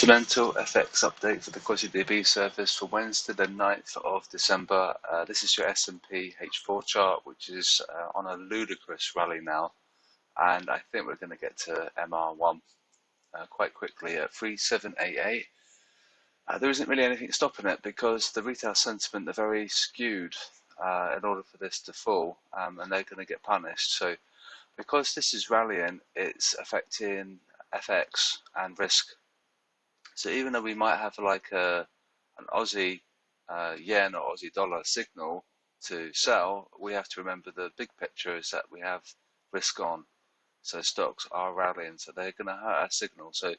Sentimental FX update for the quasidb service for Wednesday the 9th of December. This is your S&P H4 chart, which is on a ludicrous rally now, and I think we're going to get to MR1 quite quickly at 3788. There isn't really anything stopping it because the retail sentiment are very skewed in order for this to fall, and they're going to get punished. So because this is rallying, it's affecting FX and risk. So even though we might have like an Aussie yen or Aussie dollar signal to sell, we have to remember the big picture is that we have risk on. So stocks are rallying, so they're going to hurt our signal. So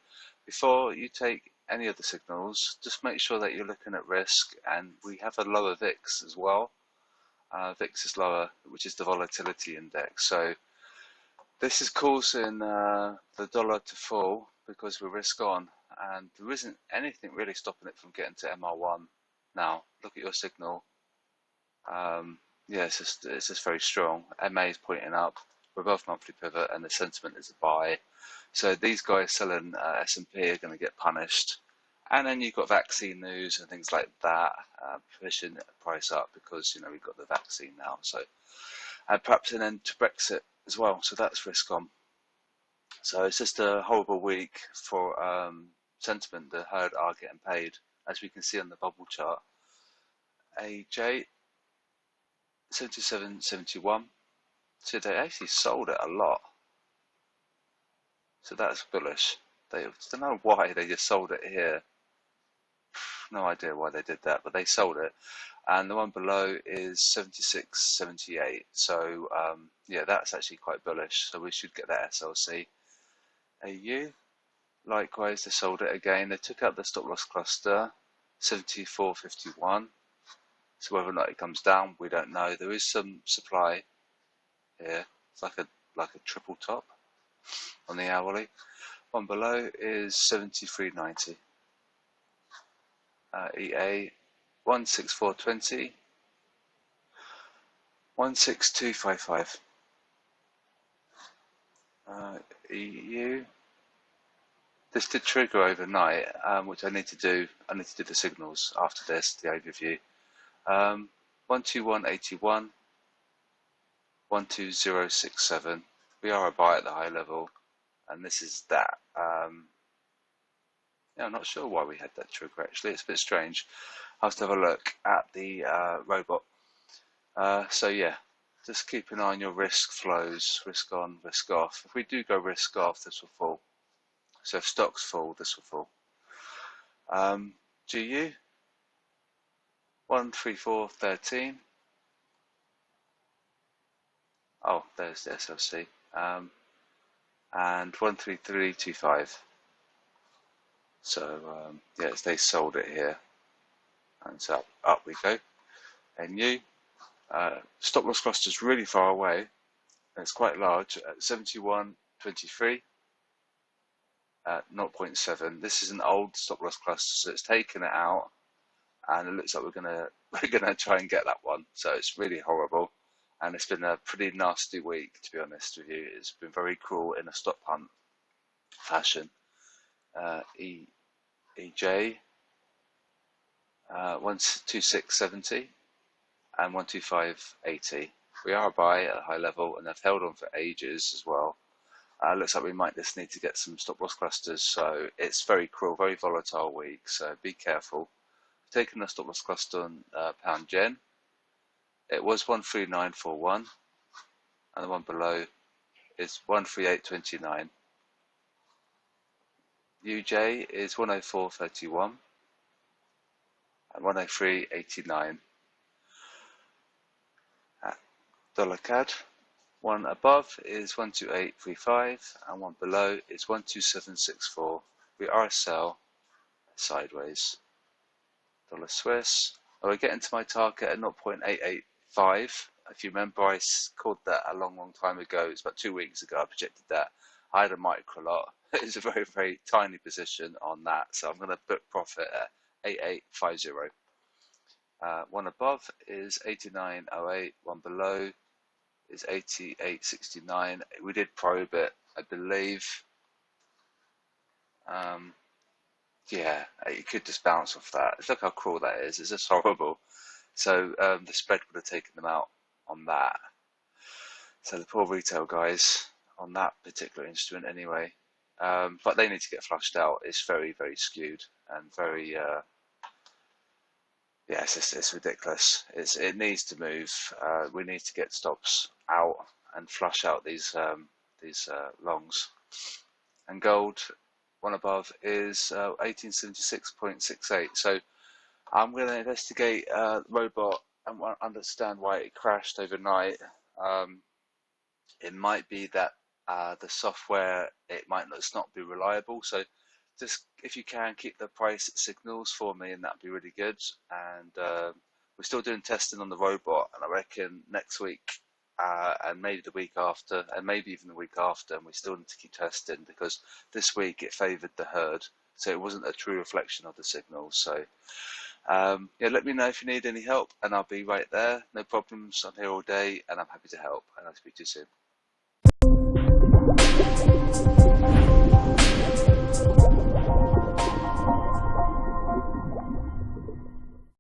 before you take any of the signals, just make sure that you're looking at risk. And we have a lower VIX as well. VIX is lower, which is the volatility index. So this is causing the dollar to fall because we're risk on. And there isn't anything really stopping it from getting to MR1 now. Look at your signal. Yeah, it's just very strong. MA is pointing up. We're above monthly pivot, and the sentiment is a buy. So these guys selling S&P are going to get punished. And then you've got vaccine news and things like that, pushing the price up because we've got the vaccine now. So, and perhaps an end to Brexit as well. So that's risk on. So it's just a horrible week for sentiment. The herd are getting paid, as we can see on the bubble chart. AJ 77.71. So they actually sold it a lot. So that's bullish. They don't know why they just sold it here. No idea why they did that, but they sold it. And the one below is 76.78. So yeah, that's actually quite bullish. So we should get that SLC. AU. Likewise, they sold it again. They took out the stop loss cluster, 74.51. So whether or not it comes down, we don't know. There is some supply here. It's like a triple top on the hourly. One below is 73.90. EA 164.20. 16255. EU. This did trigger overnight, which I need to do. I need to do the signals after this, the overview. 121.81, 120.67. We are a buy at the high level, and this is that. Yeah, I'm not sure why we had that trigger actually. It's a bit strange. I'll have to have a look at the robot. So yeah, just keep an eye on your risk flows, risk on, risk off. If we do go risk off, this will fall. So if stocks fall, this will fall. GU 134.13. Oh, there's the SLC. And 133.25. So yeah, they sold it here, and so up we go. NU stop loss cluster is really far away, and it's quite large at 71.23. At 0.7. This is an old stop loss cluster, so it's taken it out, and it looks like we're gonna try and get that one. So it's really horrible, and it's been a pretty nasty week, to be honest with you. It's been very cruel in a stop hunt fashion. EJ 126.70 and 125.80. We are a buy at a high level, and they've held on for ages as well. Looks like we might just need to get some stop loss clusters. So it's very cruel, very volatile week. So be careful. Taking the stop loss cluster on pound yen. It was 139.41, and the one below is 138.29. UJ is 104.31 and 103.89. Dollar CAD. One above is 128.35 and one below is 127.64. We are a sell sideways. Dollar Swiss. We're getting to my target at 0.885. If you remember, I called that a long time ago. It's about 2 weeks ago. I projected that. I had a micro lot. It's a very, very tiny position on that. So I'm going to book profit at 8850. One above is 89.08. One below is 88.69. We did probe it, I believe. Yeah, it could just bounce off that. Look how cruel that is. It's just horrible. So the spread would have taken them out on that. So the poor retail guys on that particular instrument anyway. But they need to get flushed out. It's very, very skewed and very, yeah, it's ridiculous. It needs to move. We need to get stops out and flush out these longs. And gold, one above, is 1876.68. So I'm going to investigate robot and understand why it crashed overnight. It might be that the software, it might not be reliable. So just if you can keep the price signals for me, and that'd be really good. And we're still doing testing on the robot, and I reckon next week and maybe the week after, and maybe even the week after, and we still need to keep testing because this week it favoured the herd, so it wasn't a true reflection of the signals. So yeah, let me know if you need any help, and I'll be right there. No problems. I'm here all day, and I'm happy to help. And I'll speak to you soon.